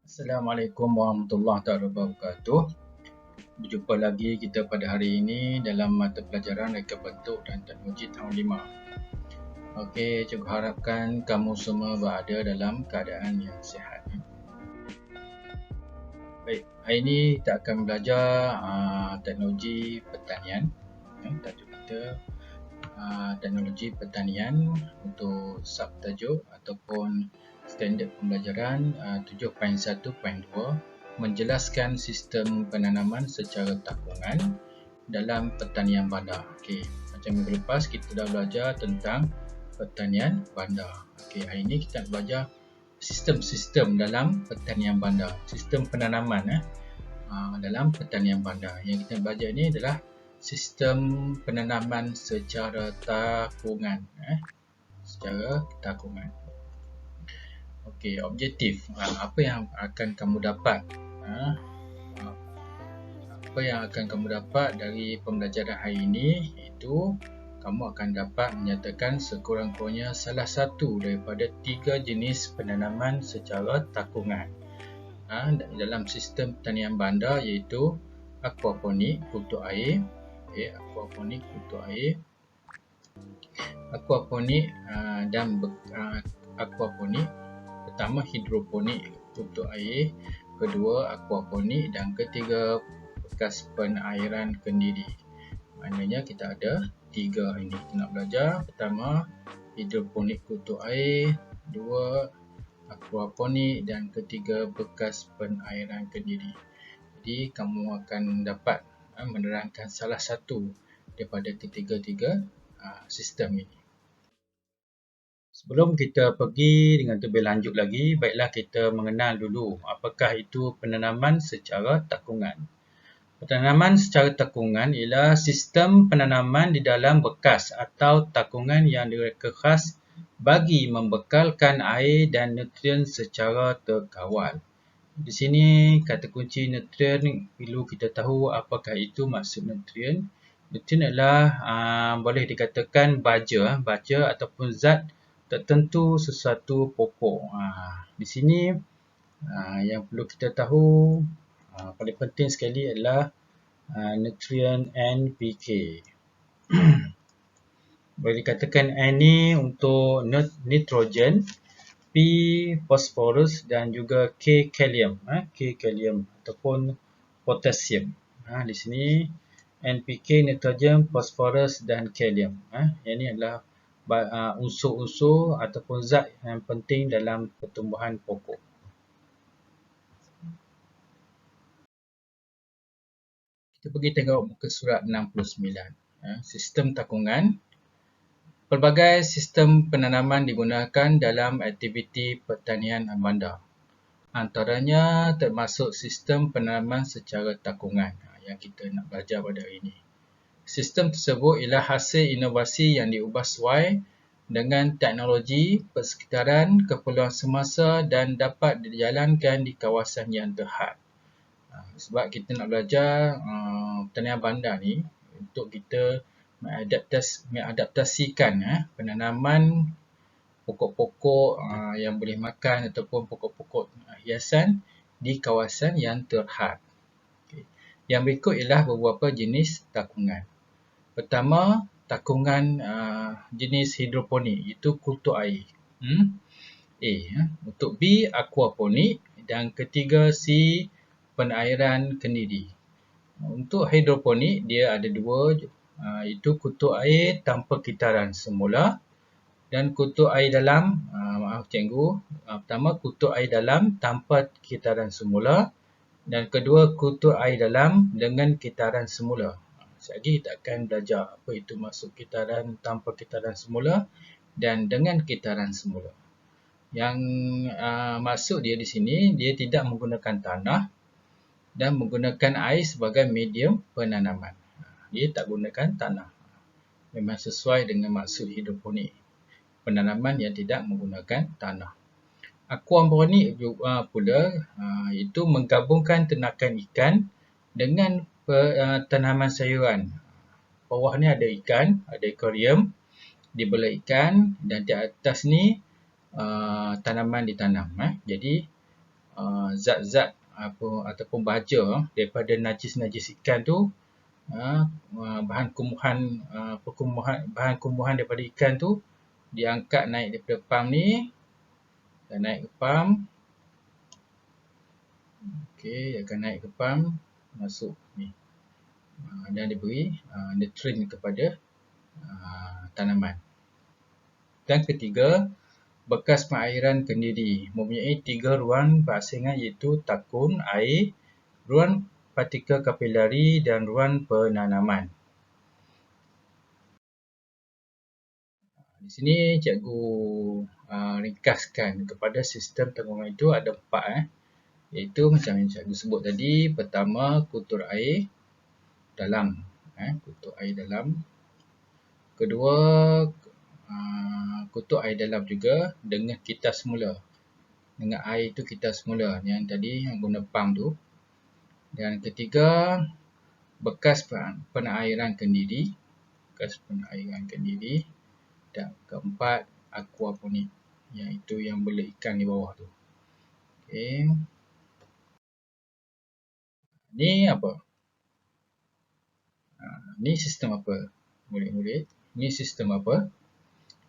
Assalamualaikum warahmatullahi wabarakatuh. Berjumpa lagi kita pada hari ini dalam mata pelajaran Reka Bentuk dan Teknologi tahun 5. Okey, cikgu harapkan kamu semua berada dalam keadaan yang sihat. Baik, hari ini kita akan belajar teknologi pertanian. Tajuk kita teknologi pertanian untuk subtajuk ataupun standard pembelajaran 7.1.2 menjelaskan sistem penanaman secara takungan dalam pertanian bandar. Okey, macam minggu lepas kita dah belajar tentang pertanian bandar. Okey, hari ini kita nak belajar sistem-sistem dalam pertanian bandar, sistem penanaman dalam pertanian bandar. Yang kita belajar ini adalah sistem penanaman secara takungan. Okey, objektif. Apa yang akan kamu dapat? Apa yang akan kamu dapat dari pembelajaran hari ini iaitu kamu akan dapat menyatakan sekurang-kurangnya salah satu daripada 3 jenis penanaman secara takungan dalam sistem pertanian bandar, iaitu aquaponik, kultur air. Aquaponik, kultur air. Aquaponik dan aquaponik. Pertama, hidroponik, kultur air. Kedua, aquaponik. Dan ketiga, bekas penairan kendiri. Maknanya kita ada 3 ini kita nak belajar. Pertama, hidroponik, kultur air. Dua, aquaponik. Dan ketiga, bekas penairan kendiri. Jadi kamu akan dapat menerangkan salah satu daripada ketiga-tiga sistem ini. Sebelum kita pergi dengan lebih lanjut lagi, baiklah kita mengenal dulu apakah itu penanaman secara takungan. Penanaman secara takungan ialah sistem penanaman di dalam bekas atau takungan yang direka khas bagi membekalkan air dan nutrien secara terkawal. Di sini kata kunci nutrien perlu kita tahu apakah itu maksud nutrien. Nutrien adalah boleh dikatakan baja ataupun zat tertentu sesuatu pokok. Di sini yang perlu kita tahu paling penting sekali adalah nutrien NPK. Boleh dikatakan N ni untuk nitrogen, P fosforus dan juga K kalium. K kalium ataupun potasium. Di sini NPK, nitrogen, fosforus dan kalium. Yang ini adalah unsur-unsur ataupun zat yang penting dalam pertumbuhan pokok. Kita pergi tengok muka surat 69. Sistem takungan. Pelbagai sistem penanaman digunakan dalam aktiviti pertanian bandar. Antaranya termasuk sistem penanaman secara takungan yang kita nak belajar pada hari ini. Sistem tersebut ialah hasil inovasi yang diubah sesuai dengan teknologi persekitaran, keperluan semasa dan dapat dijalankan di kawasan yang terhad. Sebab kita nak belajar pertanian bandar ni untuk kita mengadaptasikan penanaman pokok-pokok yang boleh makan ataupun pokok-pokok hiasan di kawasan yang terhad. Yang berikut ialah beberapa jenis takungan. Pertama, takungan jenis hidroponik, iaitu kultur air. A. Untuk B, aquaponik. Dan ketiga, C, penairan kendiri. Untuk hidroponik, dia ada 2, iaitu kultur air tanpa kitaran semula dan kultur air dalam. Maaf cikgu, pertama kultur air dalam tanpa kitaran semula dan kedua kultur air dalam dengan kitaran semula. Sekali kita akan belajar apa itu maksud kitaran tanpa kitaran semula dan dengan kitaran semula. Yang maksud dia di sini, dia tidak menggunakan tanah dan menggunakan air sebagai medium penanaman. Dia tak gunakan tanah. Memang sesuai dengan maksud hidroponik, penanaman yang tidak menggunakan tanah. Aquaponik pula itu menggabungkan ternakan ikan dengan tanaman sayuran. Bawah ni ada ikan, ada akuarium, dibelah ikan dan di atas ni tanaman ditanam. Jadi zat-zat ataupun baja daripada najis-najis ikan tu, bahan kumbuhan daripada ikan tu diangkat naik daripada pam ni, dan naik ke pam. Okey, akan naik ke pam, masuk ni. Dan diberi nutrien kepada tanaman. Dan ketiga, bekas pengairan kendiri mempunyai 3 ruang berasingan iaitu takun, air, ruang partikel kapilari dan ruang penanaman. Di sini cikgu ringkaskan kepada sistem tanggungan itu ada 4, iaitu macam yang cikgu sebut tadi. Pertama, kutur air dalam, kutur air dalam. Kedua, kutur air dalam juga dengan kitas semula, dengan air itu kitas semula yang tadi yang guna pam tu. Dan ketiga, bekas penairan kendiri, dan keempat, aquaponik, iaitu yang bela ikan di bawah tu. Okey. Ni apa? Ni sistem apa? Murid-murid, ni sistem apa?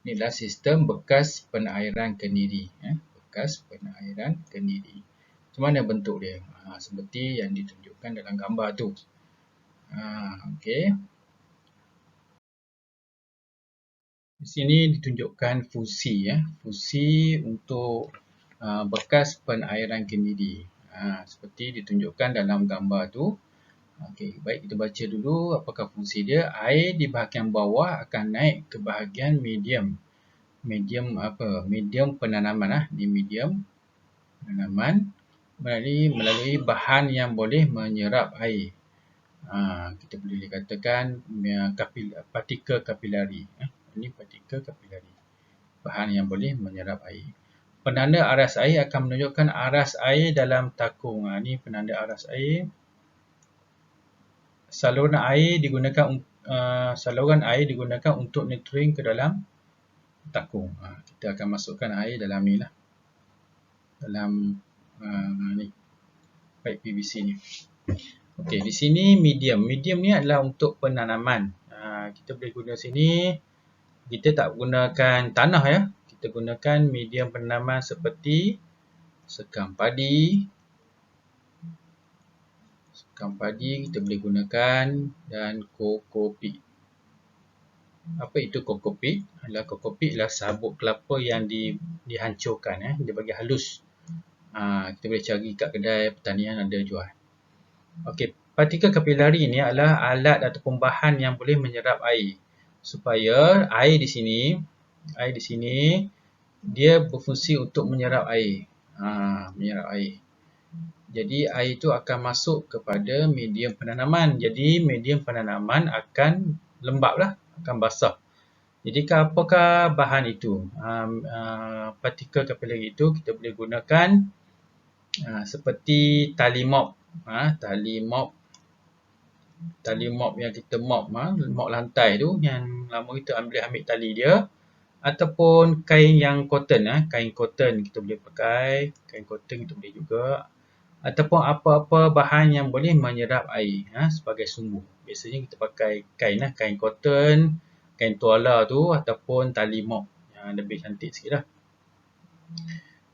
Inilah sistem bekas penairan kendiri. Bekas penairan kendiri. Macam mana bentuk dia? Seperti yang ditunjukkan dalam gambar tu. Okey. Di sini ditunjukkan fusi, fusi untuk bekas penairan kendiri. Seperti ditunjukkan dalam gambar tu. Okey, baik, kita baca dulu apakah fungsi dia. Air di bahagian bawah akan naik ke bahagian medium. Medium penanaman, di medium penanaman melalui bahan yang boleh menyerap air. Kita boleh dikatakan partikel kapilari. Ini partikel kapilari, bahan yang boleh menyerap air. Penanda aras air akan menunjukkan aras air dalam takung. Ini penanda aras air. Saluran air digunakan untuk nutrien ke dalam takung. Kita akan masukkan air dalam ni lah, dalam ni pipe PVC ni. Okey, di sini medium. Medium ni adalah untuk penanaman. Kita boleh guna sini. Kita tak gunakan tanah, kita gunakan medium penanaman seperti sekam padi. Kita boleh gunakan, dan kokopit. Apa itu kokopit? Kokopit adalah sabut kelapa yang dihancurkan, dia bagi halus. Kita boleh cari kat kedai pertanian, ada jual. Okey, partikel kapilari ni adalah alat ataupun bahan yang boleh menyerap air. Supaya air di sini dia berfungsi untuk menyerap air. Jadi air itu akan masuk kepada medium penanaman. Jadi medium penanaman akan lembap lah, akan basah. Jadi apakah bahan itu? Partikel kapilari itu kita boleh gunakan seperti tali mop. Tali mop yang kita mop lantai tu, yang lama kita ambil tali dia. Ataupun kain yang cotton, kain cotton kita boleh pakai, kain cotton kita boleh juga. Ataupun apa-apa bahan yang boleh menyerap air sebagai sumbu. Biasanya kita pakai kain cotton, kain tuala tu, ataupun tali mop yang lebih cantik sikit lah.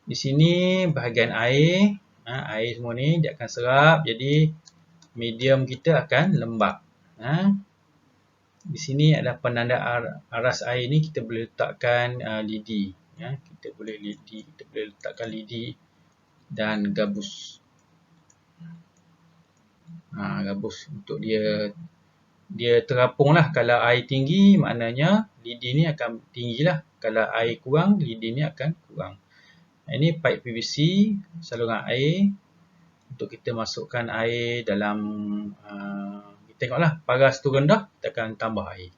Di sini bahagian air, air semua ni dia akan serap, jadi medium kita akan lembap. Di sini ada penanda aras air ni, kita boleh letakkan lidi. Kita boleh letakkan lidi dan gabus. Gabus untuk dia terapung lah. Kalau air tinggi, maknanya lidi ni akan tinggi lah. Kalau air kurang, lidi ni akan kurang. Ini pipe PVC, saluran air. Untuk kita masukkan air dalam, kita tengoklah, paras tu rendah, kita akan tambah air.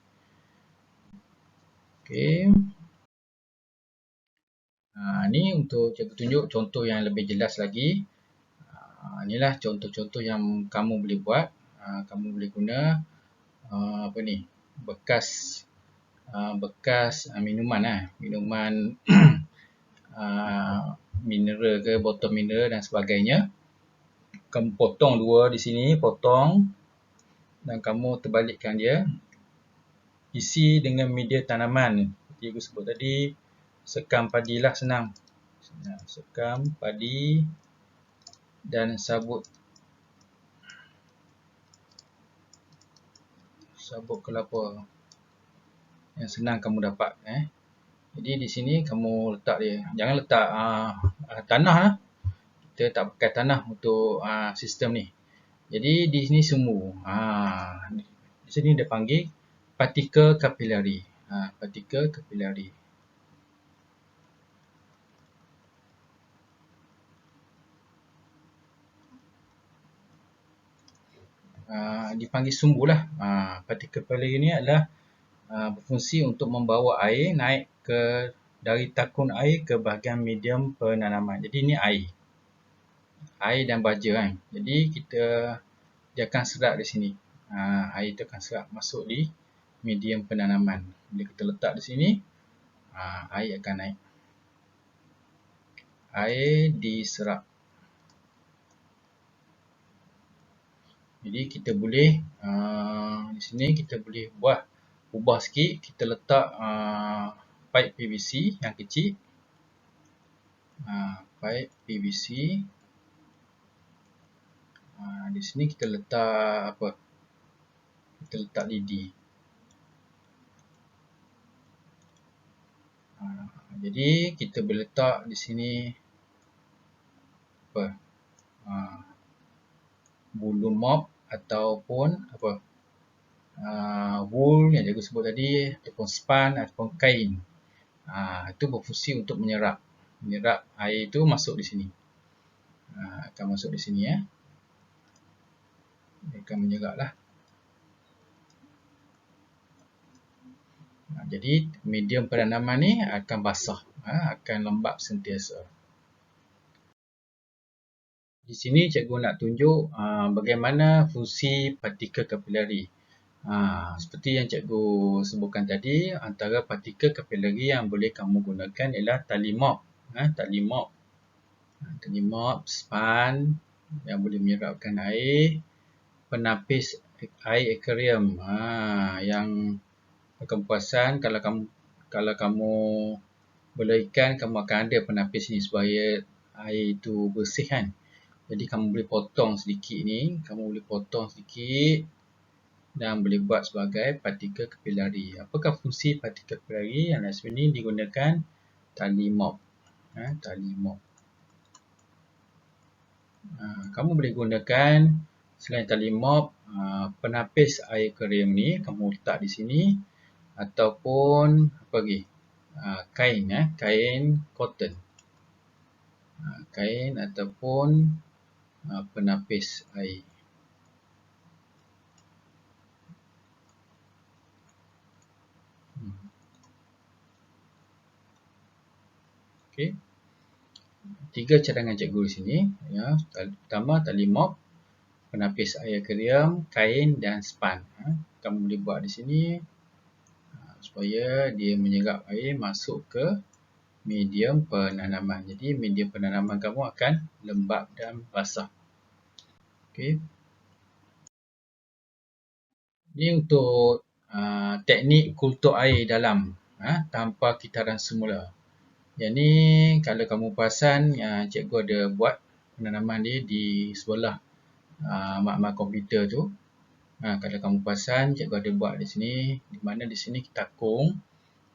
Okey. Ni untuk cikgu tunjuk contoh yang lebih jelas lagi. Inilah contoh-contoh yang kamu boleh buat. Kamu boleh guna bekas minuman mineral ke, botol mineral dan sebagainya. Kamu potong dua di sini, potong, dan kamu terbalikkan dia. Isi dengan media tanaman. Seperti aku sebut tadi, sekam padi lah, senang. Sekam padi dan sabut kelapa yang senang kamu dapat. Jadi di sini kamu letak dia. Jangan letak tanah lah. Kita tak pakai tanah untuk sistem ni. Jadi di sini semu. Di sini dia panggil partikel kapilari. Partikel kapilari. Dipanggil sumbu lah. Partikel kapilari ni adalah berfungsi untuk membawa air naik dari takun air ke bahagian medium penanaman. Jadi ini air dan baja kan. Jadi dia akan serap di sini. Air itu akan serap masuk di medium penanaman. Bila kita letak di sini, air akan naik. Air diserap. Jadi kita boleh di sini kita boleh ubah sikit. Kita letak pipe PVC yang kecil. Pipe PVC. Di sini kita letak apa? Kita letak lidi. Jadi kita boleh letak di sini apa? Bulu mop ataupun apa? Wool yang saya sebut tadi, ataupun span ataupun kain. Itu berfungsi untuk menyerap air itu masuk di sini. Akan masuk di sini ya. Dia akan menyerap lah. Jadi medium penanaman ni akan basah, akan lembap sentiasa. Di sini cikgu nak tunjuk bagaimana fungsi partikel kapilari. Seperti yang cikgu sebutkan tadi, antara partikel kapilari yang boleh kamu gunakan ialah tali mop. Tali mop, span yang boleh menyerapkan air, penapis air aquarium. Yang kamu perasan kalau kamu bela ikan, kamu akan ada penapis ni supaya air itu bersih kan. Jadi kamu boleh potong sedikit ni, dan boleh buat sebagai partikel kapilari. Apakah fungsi partikel kapilari? Yang sini digunakan tali mop. Kamu boleh gunakan selain tali mop, penapis air aquarium ni kamu letak di sini, ataupun apa lagi? Kain cotton. Kain ataupun penapis air. Okey. 3 cadangan cikgu di sini. Pertama tali mop, penapis air aquarium, kain dan span. Kamu boleh buat di sini supaya dia menyerap air masuk ke medium penanaman. Jadi medium penanaman kamu akan lembap dan basah. Okey. Ini untuk teknik kultur air dalam tanpa kitaran semula. Yang ni kalau kamu perasan, cikgu ada buat penanaman dia di sebelah makmal komputer tu. Kalau kamu perasan, cikgu ada buat di sini, di mana di sini kita takung.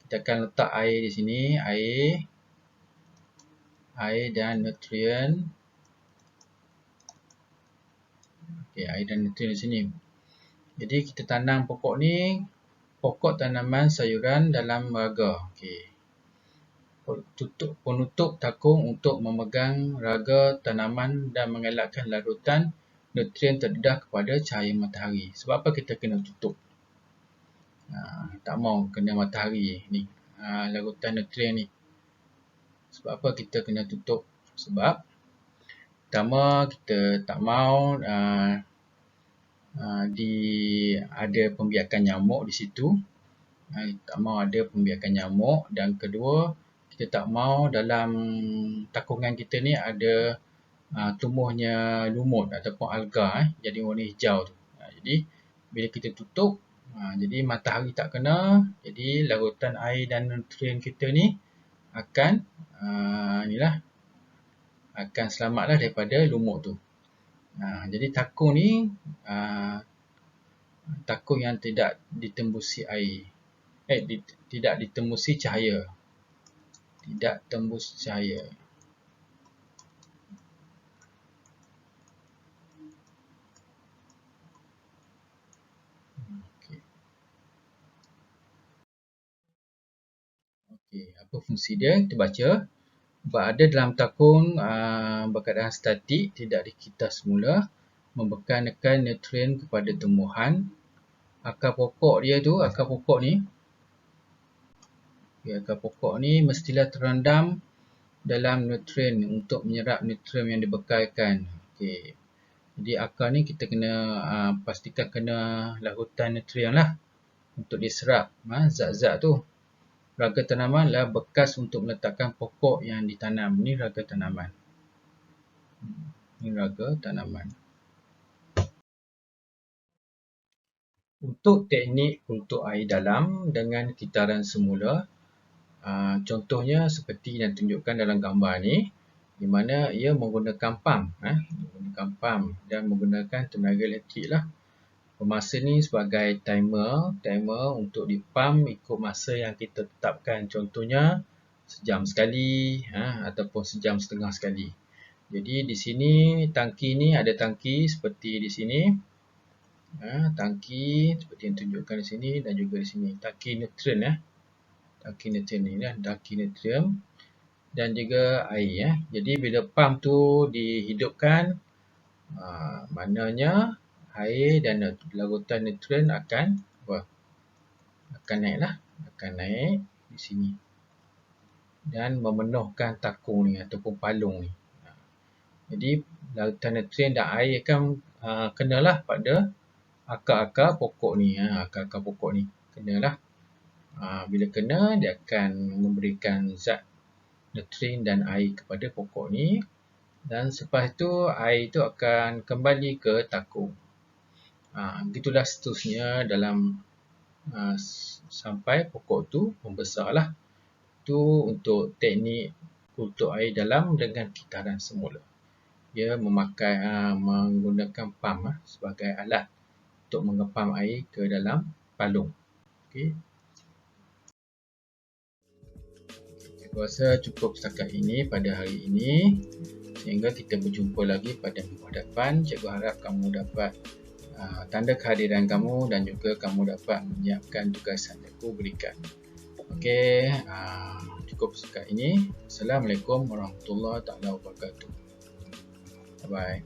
Kita akan letak air di sini, air dan nutrien. Okey, air dan nutrien di sini. Jadi kita tanam pokok ni, pokok tanaman sayuran dalam raga. Okey. Penutup takung untuk memegang raga tanaman dan mengelakkan larutan nutrien terdedah kepada cahaya matahari. Sebab apa kita kena tutup? Tak mau kena matahari ni, larutan nutrien ni. Sebab apa kita kena tutup? Sebab pertama kita tak mau ada pembiakan nyamuk di situ. Tak mau ada pembiakan nyamuk, dan kedua kita tak mau dalam takungan kita ni ada tumbuhnya lumut ataupun alga jadi warna hijau tu. Jadi bila kita tutup, jadi matahari tak kena, jadi larutan air dan nutrien kita ni akan akan selamatlah daripada lumut tu. Jadi takung ni takung yang tidak ditembusi air. Tidak ditembusi cahaya. Tidak tembus cahaya. Okey, apa fungsi dia? Kita baca. Berada dalam takung berkeadaan statik, tidak dikitas semula, membekalkan nutrien kepada tumbuhan. Akar pokok dia tu, akar pokok ni mestilah terendam dalam nutrien untuk menyerap nutrien yang dibekalkan. Okey. Jadi akar ni kita kena pastikan kena larutan nutrien lah untuk diserap zat-zat tu. Raga tanaman adalah bekas untuk meletakkan pokok yang ditanam. Ni raga tanaman. Ini raga tanaman. Untuk teknik kultur air dalam dengan kitaran semula, contohnya seperti yang ditunjukkan dalam gambar ni, di mana ia menggunakan pam, dan menggunakan tenaga elektrik lah. Pemasa ni sebagai timer untuk dipam ikut masa yang kita tetapkan. Contohnya sejam sekali ataupun sejam setengah sekali. Jadi di sini tangki ni ada tangki seperti di sini. Tangki seperti yang tunjukkan di sini dan juga di sini. Tangki nutrien Tangki nutrien ni tangki nutrien dan juga air Jadi bila pam tu dihidupkan, maknanya air dan larutan nutrien akan naik di sini dan memenuhkan takung ni ataupun palung ni. Jadi larutan nutrien dan air akan kenalah pada akar-akar pokok ni. Akar-akar pokok ni kenalah. Bila kena, dia akan memberikan zat nutrien dan air kepada pokok ni, dan selepas tu air tu akan kembali ke takung. Begitulah seterusnya dalam sampai pokok tu membesarlah. Itu untuk teknik kultur air dalam dengan kitaran semula. Dia menggunakan pam sebagai alat untuk mengepam air ke dalam palung. Okey. Saya rasa cukup setakat ini pada hari ini. Sehingga kita berjumpa lagi pada minggu depan. Cikgu harap kamu dapat tanda kehadiran kamu dan juga kamu dapat menyiapkan tugasan yang aku berikan. Okey, cukup setakat ini. Assalamualaikum warahmatullahi wabarakatuh. Bye-bye.